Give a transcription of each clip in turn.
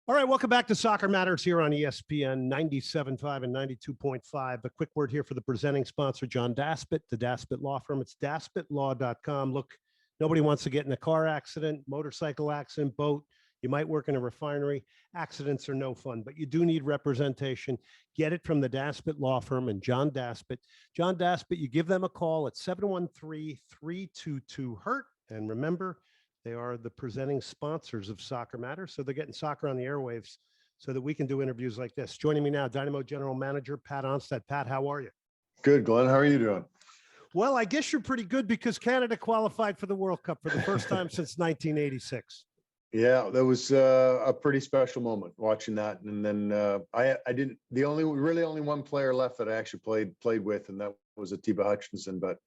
All right, welcome back to Soccer Matters here on ESPN 97.5 and 92.5. A quick word here for the presenting sponsor, John Daspit, the Daspit Law Firm. It's daspitlaw.com. Look, nobody wants to get in a car accident, motorcycle accident, boat. You might work in a refinery. Accidents are no fun, but you do need representation. Get it from the Daspit Law Firm and John Daspit. John Daspit, you give them a call at 713-322-HURT. And remember, they are the presenting sponsors of Soccer Matters, so they're getting soccer on the airwaves so that we can do interviews like this. Joining me now, Dynamo General Manager Pat Onstad. Pat, how are you? Good, Glenn. How are you doing? Well, I guess you're pretty good because Canada qualified for the World Cup for the first time since 1986. Yeah, that was a pretty special moment watching that. And then I didn't. Really only one player left that I actually played with, and that was Atiba Hutchinson. But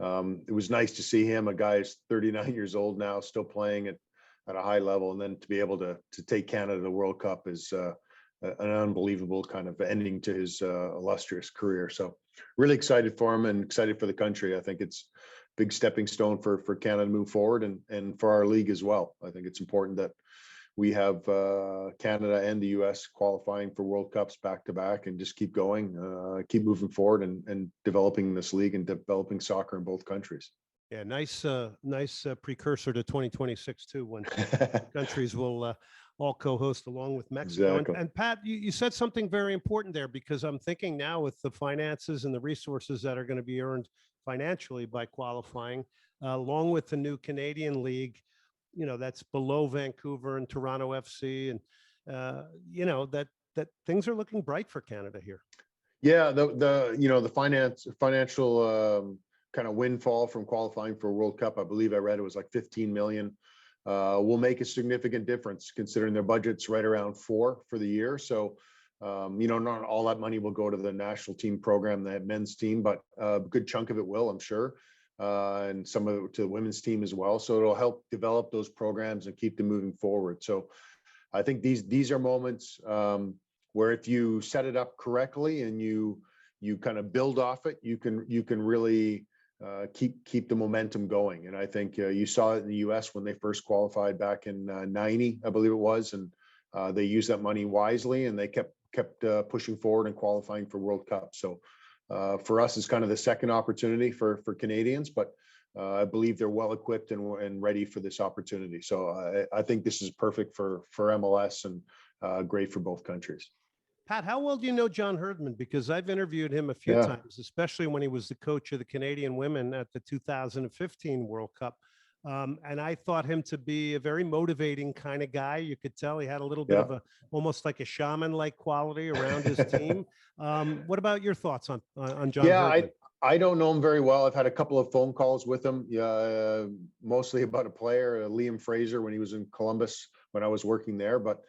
it was nice to see him. A guy is 39 years old now, still playing at a high level, and then to be able to take Canada to the World Cup is an unbelievable kind of ending to his illustrious career. So really excited for him and excited for the country. I think it's a big stepping stone for Canada to move forward and for our league as well. I think it's important that we have Canada and the US qualifying for World Cups back to back and just keep going, keep moving forward and developing this league and developing soccer in both countries. Yeah, nice precursor to 2026 too, when countries will all co-host along with Mexico. Exactly. And Pat, you said something very important there, because I'm thinking now with the finances and the resources that are going to be earned financially by qualifying, along with the new Canadian league, that's below Vancouver and Toronto FC, and that things are looking bright for Canada here. Yeah, the financial kind of windfall from qualifying for a World Cup, I believe I read it was like 15 million, will make a significant difference considering their budget's right around 4 for the year. So not all that money will go to the national team program, the men's team, but a good chunk of it will, I'm sure. And some of it to the women's team as well. So it'll help develop those programs and keep them moving forward. So I think these are moments where if you set it up correctly and you kind of build off it, you can really keep the momentum going. And I think you saw it in the US when they first qualified back in 90, I believe it was, and they used that money wisely and they kept pushing forward and qualifying for World Cup. So for us, it's kind of the second opportunity for Canadians, but I believe they're well equipped and ready for this opportunity. So I think this is perfect for MLS and great for both countries. Pat, how well do you know John Herdman? Because I've interviewed him a few times, especially when he was the coach of the Canadian women at the 2015 World Cup. And I thought him to be a very motivating kind of guy. You could tell he had a little bit of almost like a shaman-like quality around his team. What about your thoughts on John Herdman? I don't know him very well. I've had a couple of phone calls with him, mostly about a player, Liam Fraser, when he was in Columbus, when I was working there. But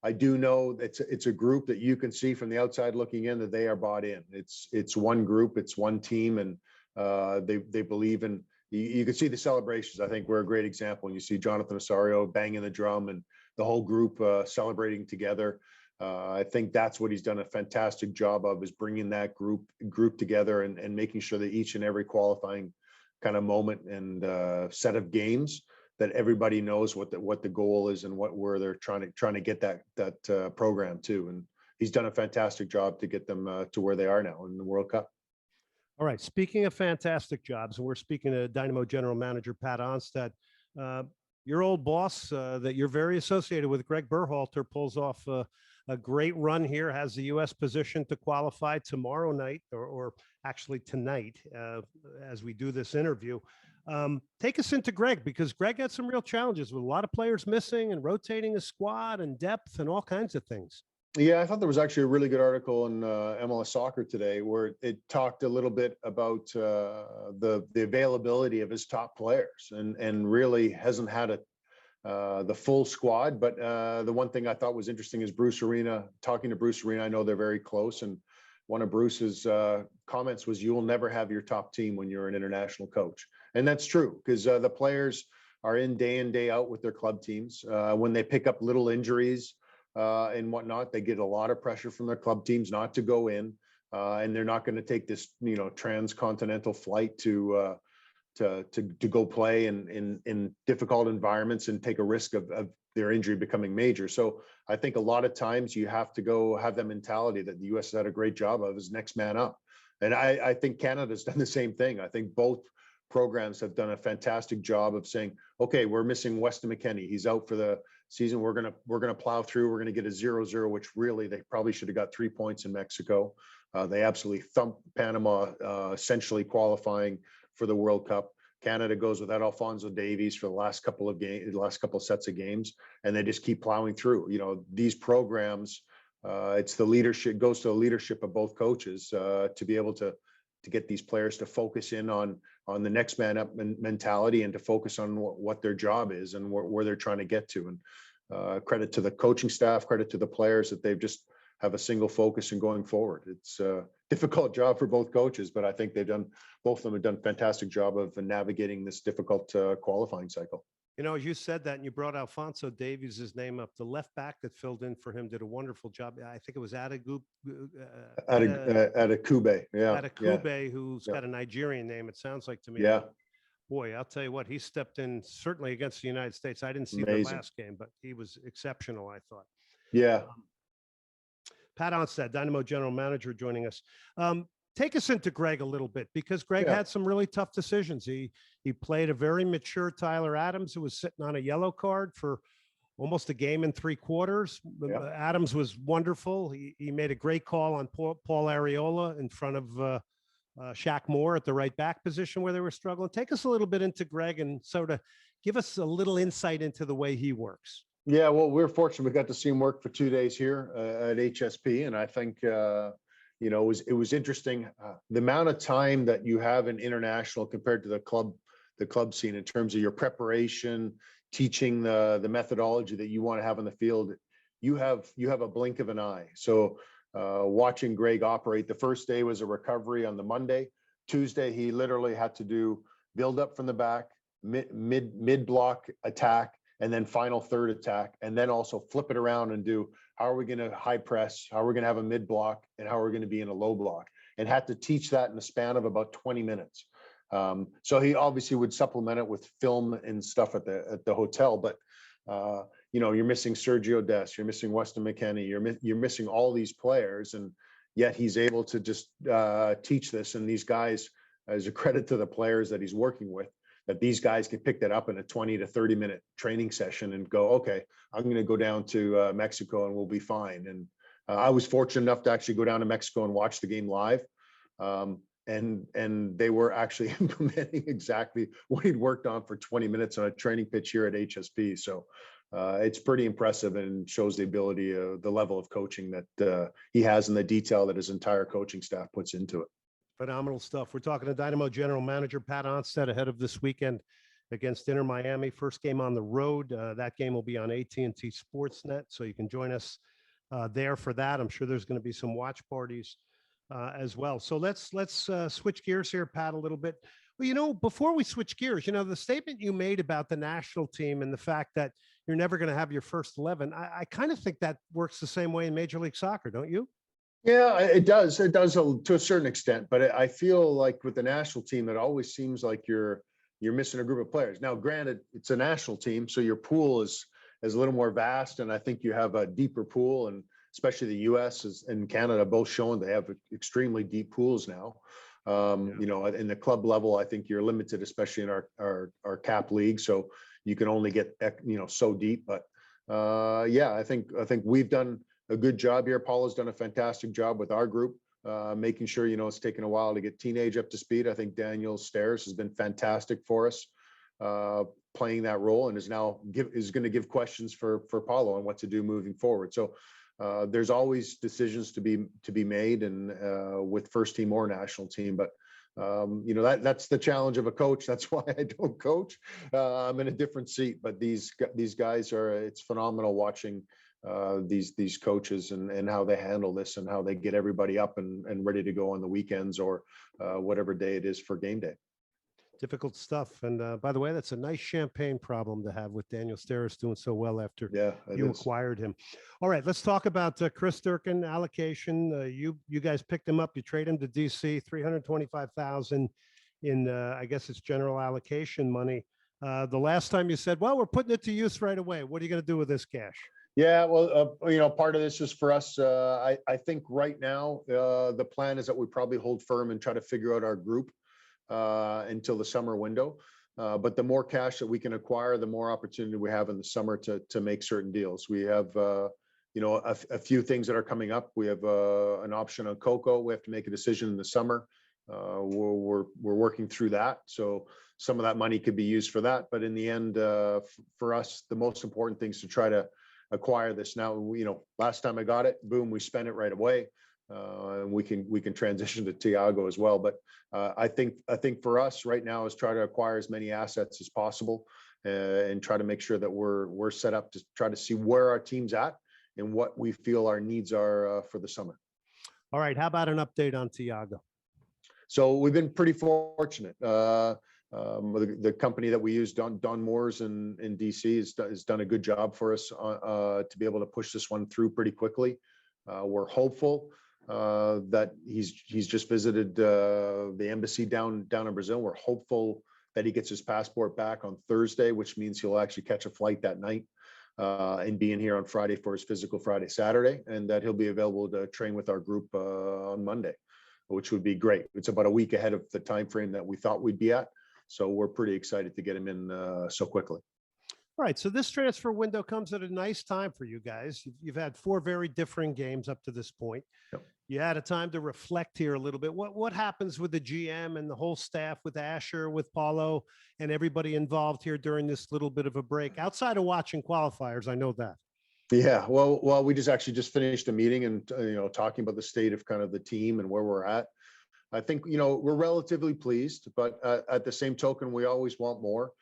I do know it's a group that you can see from the outside looking in that they are bought in. It's one group, it's one team, and they believe in. You can see the celebrations. I think we're a great example. You see Jonathan Osorio banging the drum and the whole group celebrating together. I think that's what he's done a fantastic job of, is bringing that group together and making sure that each and every qualifying kind of moment and set of games that everybody knows what the goal is and where they're trying to get that program to. And he's done a fantastic job to get them to where they are now in the World Cup. All right. Speaking of fantastic jobs, and we're speaking to Dynamo General Manager Pat Onstad, your old boss that you're very associated with, Gregg Berhalter, pulls off a great run here, has the U.S. position to qualify tomorrow night, or actually tonight, as we do this interview. Take us into Gregg, because Gregg had some real challenges with a lot of players missing and rotating a squad and depth and all kinds of things. Yeah, I thought there was actually a really good article in MLS Soccer today where it talked a little bit about the availability of his top players, and really hasn't had the full squad. But the one thing I thought was interesting is Bruce Arena, talking to Bruce Arena. I know they're very close, and one of Bruce's comments was, "You will never have your top team when you're an international coach." And that's true, because the players are in day out with their club teams. When they pick up little injuries and whatnot, they get a lot of pressure from their club teams not to go in, and they're not going to take this transcontinental flight to go play in difficult environments and take a risk of their injury becoming major. So I think a lot of times you have to go have that mentality that the US has had a great job of, is next man up. And I think Canada's done the same thing. I think both programs have done a fantastic job of saying, okay, we're missing Weston McKennie. He's out for the season. We're gonna plow through. We're gonna get a 0-0, which really they probably should have got 3 points in Mexico. They absolutely thumped Panama, essentially qualifying for the World Cup. Canada goes without Alphonso Davies for the last couple of sets of games, and they just keep plowing through. You know, these programs, it's the leadership, goes to the leadership of both coaches to be able to get these players to focus in on the next man up mentality, and to focus on what their job is and where they're trying to get to. And credit to the coaching staff, credit to the players that they've just have a single focus in going forward. It's a difficult job for both coaches, but I think both of them have done a fantastic job of navigating this difficult qualifying cycle. You know, as you said that and you brought Alphonso Davies' name up, the left back that filled in for him did a wonderful job. I think it was Adekugbe. Yeah. Adekugbe, who's got a Nigerian name, it sounds like to me. Yeah. Boy, I'll tell you what, he stepped in certainly against the United States. I didn't see Amazing. the last game, but he was exceptional, I thought. Yeah. Pat Onstad, Dynamo General Manager, joining us. Take us into Gregg a little bit, because Gregg had some really tough decisions. He played a very mature Tyler Adams, who was sitting on a yellow card for almost a game and 3/4. Yeah. Adams was wonderful. He made a great call on Paul Arriola in front of Shaq Moore at the right back position where they were struggling. Take us a little bit into Gregg and sort of give us a little insight into the way he works. Yeah, well, we're fortunate we got to see him work for 2 days here at HSP, and I think you know, it was interesting the amount of time that you have in international compared to the club scene in terms of your preparation, teaching the methodology that you want to have on the field. You have a blink of an eye. So watching Gregg operate, the first day was a recovery on the Monday. Tuesday, he literally had to do build up from the back, mid block attack, and then final third attack, and then also flip it around and do, how are we going to high press, how are we going to have a mid block, and how are we going to be in a low block, and had to teach that in the span of about 20 minutes. So he obviously would supplement it with film and stuff at the hotel, but you know, you're missing Sergio Des, you're missing Weston McKennie, you're missing all these players, and yet he's able to just teach this. And these guys, as a credit to the players that he's working with, that these guys can pick that up in a 20 to 30 minute training session and go, okay, I'm going to go down to Mexico and we'll be fine. And I was fortunate enough to actually go down to Mexico and watch the game live. And they were actually implementing exactly what he'd worked on for 20 minutes on a training pitch here at HSP. So it's pretty impressive, and shows the ability, the level of coaching that he has, and the detail that his entire coaching staff puts into it. Phenomenal stuff. We're talking to Dynamo General Manager Pat Onstad ahead of this weekend against Inter Miami. First game on the road. That game will be on AT&T Sportsnet, so you can join us there for that. I'm sure there's going to be some watch parties as well. So let's switch gears here, Pat, a little bit. Well, you know, before we switch gears, you know, the statement you made about the national team and the fact that you're never going to have your first 11, I kind of think that works the same way in Major League Soccer, don't you? Yeah, it does. It does to a certain extent, but I feel like with the national team, it always seems like you're missing a group of players. Now, granted, it's a national team, so your pool is a little more vast, and I think you have a deeper pool, and especially the U.S. and Canada both showing they have extremely deep pools now. You know, in the club level, I think you're limited, especially in our cap league, so you can only get, you know, so deep. But yeah, I think we've done a good job here. Paul has done a fantastic job with our group, making sure, you know, it's taken a while to get teenage up to speed. I think Daniel Stairs has been fantastic for us, playing that role, and is going to give questions for Paulo on what to do moving forward. So there's always decisions to be made, and with first team or national team. But you know, that's the challenge of a coach. That's why I don't coach. I'm in a different seat. But these guys it's phenomenal watching these coaches and how they handle this, and how they get everybody up and ready to go on the weekends or whatever day it is for game day. Difficult stuff. And by the way, that's a nice champagne problem to have with Daniel Stairs doing so well after you acquired him. All right, let's talk about Chris Durkin allocation. You guys picked him up. You trade him to DC, $325,000 in I guess it's general allocation money. The last time you said, well, we're putting it to use right away. What are you going to do with this cash? Yeah, well, part of this is for us. I think right now the plan is that we probably hold firm and try to figure out our group until the summer window. But the more cash that we can acquire, the more opportunity we have in the summer to make certain deals. We have, a few things that are coming up. We have an option on Coco. We have to make a decision in the summer. We're working through that. So some of that money could be used for that. But in the end, for us, the most important thing is to try to acquire this. Now, last time I got it, boom, we spent it right away. And we can transition to Thiago as well. But I think for us right now is try to acquire as many assets as possible and try to make sure that we're set up to try to see where our team's at and what we feel our needs are for the summer. All right. How about an update on Thiago? So we've been pretty fortunate. The company that we use, Don Moores in DC, has done a good job for us to be able to push this one through pretty quickly. We're hopeful that he's just visited the embassy down in Brazil. We're hopeful that he gets his passport back on Thursday, which means he'll actually catch a flight that night and be in here on Friday for his physical Friday, Saturday, and that he'll be available to train with our group on Monday, which would be great. It's about a week ahead of the time frame that we thought we'd be at. So we're pretty excited to get him in so quickly. All right. So this transfer window comes at a nice time for you guys. You've had 4 very different games up to this point. Yep. You had a time to reflect here a little bit. What happens with the GM and the whole staff, with Asher, with Paulo, and everybody involved here during this little bit of a break, outside of watching qualifiers? I know that. Yeah, well, we just finished a meeting and talking about the state of kind of the team and where we're at. I think we're relatively pleased, but at the same token, we always want more.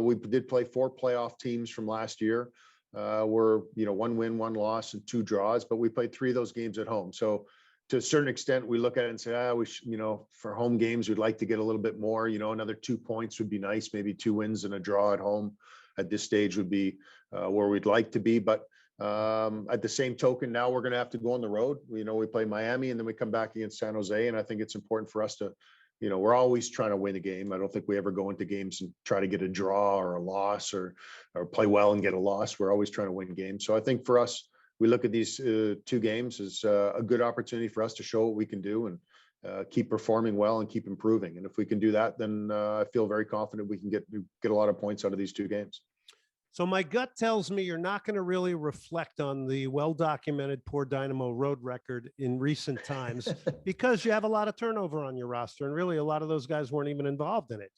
We did play 4 playoff teams from last year. We're 1 win, 1 loss, and 2 draws, but we played 3 of those games at home. So to a certain extent, we look at it and say, for home games, we'd like to get a little bit more. Another 2 points would be nice. Maybe 2 wins and a draw at home at this stage would be where we'd like to be. But at the same token, now we're going to have to go on the road. We play Miami and then we come back against San Jose. And I think it's important for us to, we're always trying to win a game. I don't think we ever go into games and try to get a draw or a loss or play well and get a loss. We're always trying to win games. So I think for us, we look at these 2 games as a good opportunity for us to show what we can do and keep performing well and keep improving. And if we can do that, then I feel very confident we can get a lot of points out of these 2 games. So my gut tells me you're not going to really reflect on the well-documented poor Dynamo road record in recent times because you have a lot of turnover on your roster, and really a lot of those guys weren't even involved in it.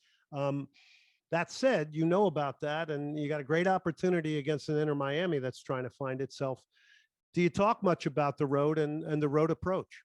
That said, about that, and you got a great opportunity against an Inter Miami that's trying to find itself. Do you talk much about the road and the road approach?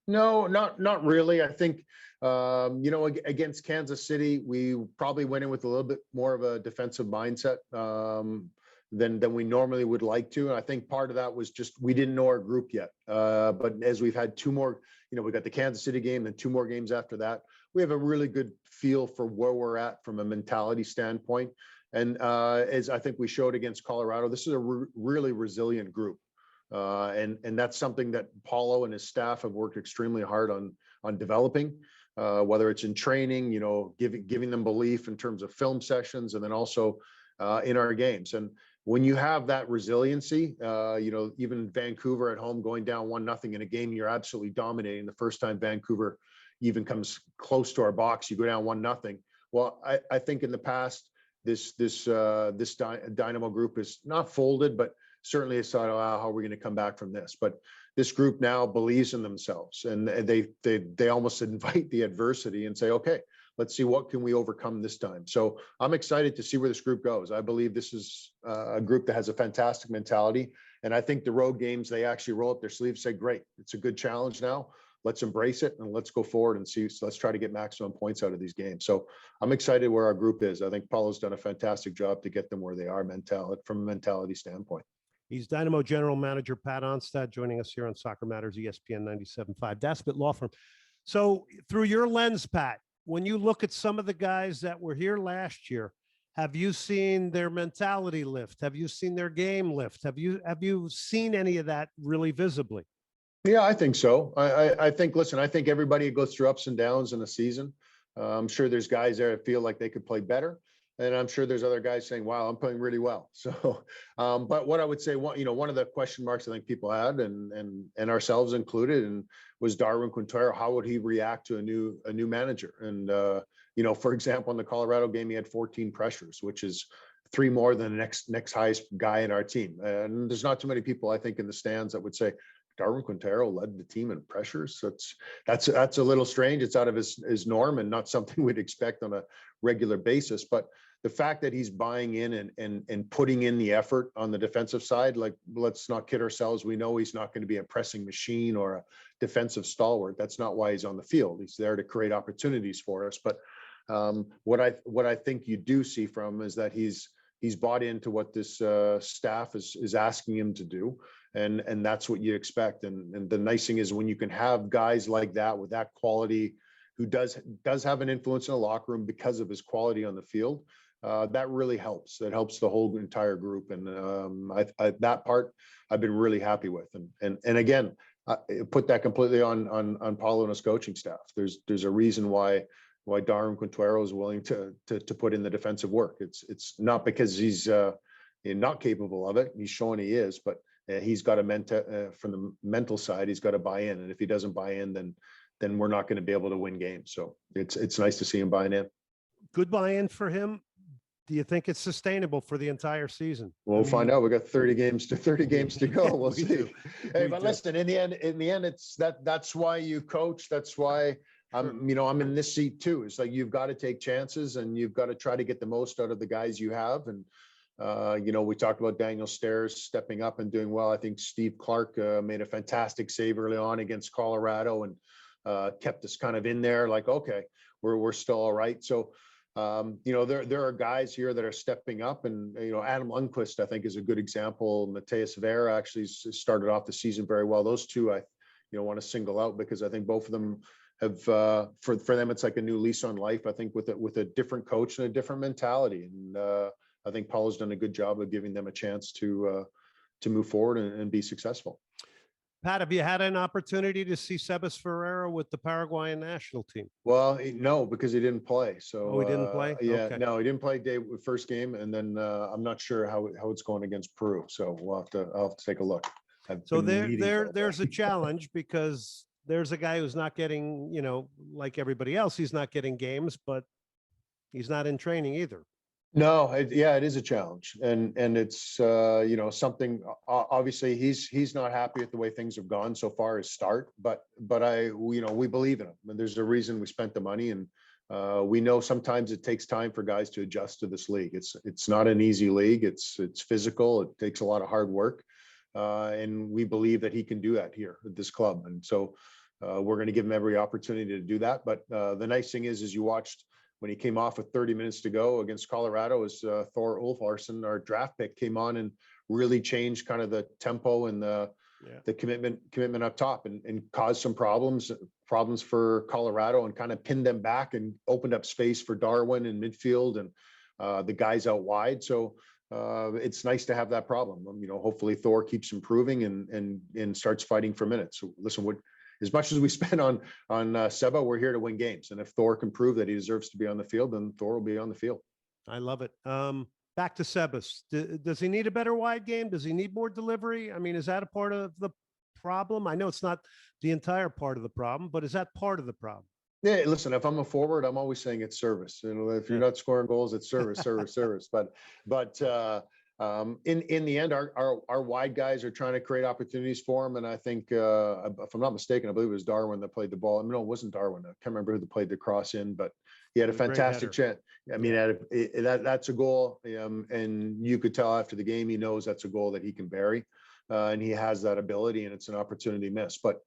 No, not really. I think, against Kansas City, we probably went in with a little bit more of a defensive mindset than we normally would like to. And I think part of that was just we didn't know our group yet. But as we've had 2 more, we got the Kansas City game and 2 more games after that, we have a really good feel for where we're at from a mentality standpoint. And as I think we showed against Colorado, this is a really resilient group. And that's something that Paulo and his staff have worked extremely hard on developing, whether it's in training, giving them belief in terms of film sessions, and then also in our games. And when you have that resiliency, even Vancouver at home going down 1-0 in a game, you're absolutely dominating. The first time Vancouver even comes close to our box, you go down 1-0. Well, I think in the past, this Dynamo group is not folded, but certainly it's thought, how are we going to come back from this? But this group now believes in themselves, and they almost invite the adversity and say, okay, let's see what can we overcome this time. So I'm excited to see where this group goes. I believe this is a group that has a fantastic mentality, and I think the road games, they actually roll up their sleeves, say, great, it's a good challenge now. Let's embrace it and let's go forward and see. So let's try to get maximum points out of these games. So I'm excited where our group is. I think Paulo's done a fantastic job to get them where they are from a mentality standpoint. He's Dynamo General Manager Pat Onstad, joining us here on Soccer Matters, ESPN 97.5, Daspit Law Firm. So through your lens, Pat, when you look at some of the guys that were here last year, have you seen their mentality lift? Have you seen their game lift? Have you seen any of that really visibly? Yeah, I think so. I think, listen, I think everybody goes through ups and downs in a season. I'm sure there's guys there that feel like they could play better. And I'm sure there's other guys saying, wow, I'm playing really well. So, but what I would say, one of the question marks I think people had, and ourselves included, and was Darwin Quintero. How would he react to a new manager? And for example, in the Colorado game, he had 14 pressures, which is 3 more than the next highest guy in our team. And there's not too many people, I think, in the stands that would say Darwin Quintero led the team in pressures. That's a little strange. It's out of his norm and not something we'd expect on a regular basis. But the fact that he's buying in and putting in the effort on the defensive side, like, let's not kid ourselves. We know he's not going to be a pressing machine or a defensive stalwart. That's not why he's on the field. He's there to create opportunities for us. But what I think you do see from him is that he's bought into what this staff is asking him to do. And that's what you expect. And the nice thing is when you can have guys like that with that quality, who does have an influence in the locker room because of his quality on the field, that really helps. That helps the whole entire group. And that part I've been really happy with. And again, put that completely on Paulo and his coaching staff. There's a reason why Darwin Quintero is willing to put in the defensive work. It's not because he's not capable of it. He's showing he is, but he's got from the mental side, he's got to buy in. And if he doesn't buy in, then we're not going to be able to win games. So it's nice to see him buying in. Good buy-in for him. Do you think it's sustainable for the entire season? We'll find out. We got 30 games to go. We'll see. Do. Hey, but listen, in the end, it's that's why you coach. That's why I'm in this seat too. It's like, you've got to take chances and you've got to try to get the most out of the guys you have. And we talked about Daniel Stairs stepping up and doing well. I think Steve Clark made a fantastic save early on against Colorado and kept us kind of in there. Like, okay, we're still all right. So. There are guys here that are stepping up, and Adam Lundqvist, I think, is a good example. Mateus Ferreira actually started off the season very well. Those two I want to single out because I think both of them have for them it's like a new lease on life. I think with a different coach and a different mentality, and I think Paul has done a good job of giving them a chance to move forward and be successful. Pat, have you had an opportunity to see Sebastian Ferreira with the Paraguayan national team? Well, no, because he didn't play. So he didn't play. Yeah, okay. No, he didn't play first game, and then I'm not sure how it's going against Peru. So I'll have to take a look. So there's a challenge because there's a guy who's not getting, like everybody else, he's not getting games, but he's not in training either. No, it is a challenge, and it's something. Obviously, he's not happy with the way things have gone so far as start, but we believe in him, and there's a reason we spent the money, and we know sometimes it takes time for guys to adjust to this league. It's not an easy league. It's physical. It takes a lot of hard work, and we believe that he can do that here at this club, and so we're going to give him every opportunity to do that. But the nice thing is you watched. When he came off with 30 minutes to go against Colorado, as Thor Ulfarsson, our draft pick, came on and really changed kind of the tempo and the commitment up top, and caused some problems for Colorado, and kind of pinned them back and opened up space for Darwin in midfield and the guys out wide. So it's nice to have that problem. Hopefully Thor keeps improving and starts fighting for minutes. So listen, as much as we spend on Seba, we're here to win games. And if Thor can prove that he deserves to be on the field, then Thor will be on the field. I love it. Back to Sebas. Does he need a better wide game? Does he need more delivery? I mean, is that a part of the problem? I know it's not the entire part of the problem, but is that part of the problem? Yeah, listen, if I'm a forward, I'm always saying it's service. If you're not scoring goals, it's service, service. But in the end, our wide guys are trying to create opportunities for him. And I think, if I'm not mistaken, I believe it was Darwin that played the ball. No, it wasn't Darwin. I can't remember who played the cross in, but he had a fantastic chance. I mean, that's a goal. And you could tell after the game, he knows that's a goal that he can bury. And he has that ability, and it's an opportunity miss. But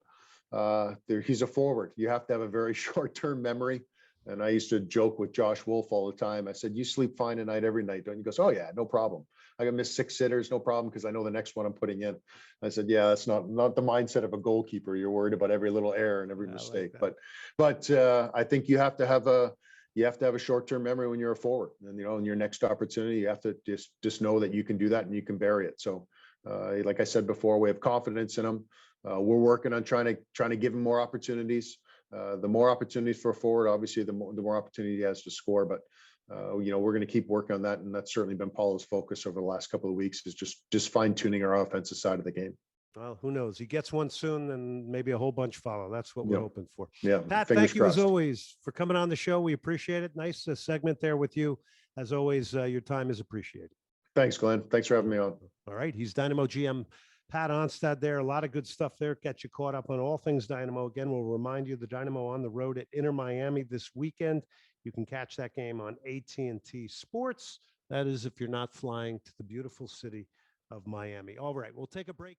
he's a forward. You have to have a very short-term memory. And I used to joke with Josh Wolf all the time. I said, you sleep fine at night every night, don't you? He goes, oh yeah, no problem. I can miss 6 sitters, no problem, because I know the next one I'm putting in. I said, yeah, that's not the mindset of a goalkeeper. You're worried about every little error and every mistake. Like but I think you have to have a short-term memory when you're a forward. And in your next opportunity, you have to just know that you can do that and you can bury it. So like I said before, we have confidence in him. We're working on trying to give him more opportunities. The more opportunities for a forward, obviously, the more opportunity he has to score. But we're going to keep working on that. And that's certainly been Paulo's focus over the last couple of weeks, is just fine tuning our offensive side of the game. Well, who knows? He gets one soon, and maybe a whole bunch follow. That's what we're hoping for. Yeah. Pat, Fingers thank you as crossed. always for coming on the show. We appreciate it. Nice segment there with you. As always, your time is appreciated. Thanks, Glenn. Thanks for having me on. All right. He's Dynamo GM Pat Onstad there. A lot of good stuff there. Get you caught up on all things Dynamo. Again, we'll remind you the Dynamo on the road at Inter Miami this weekend. You can catch that game on AT&T Sports. That is if you're not flying to the beautiful city of Miami. All right. We'll take a break.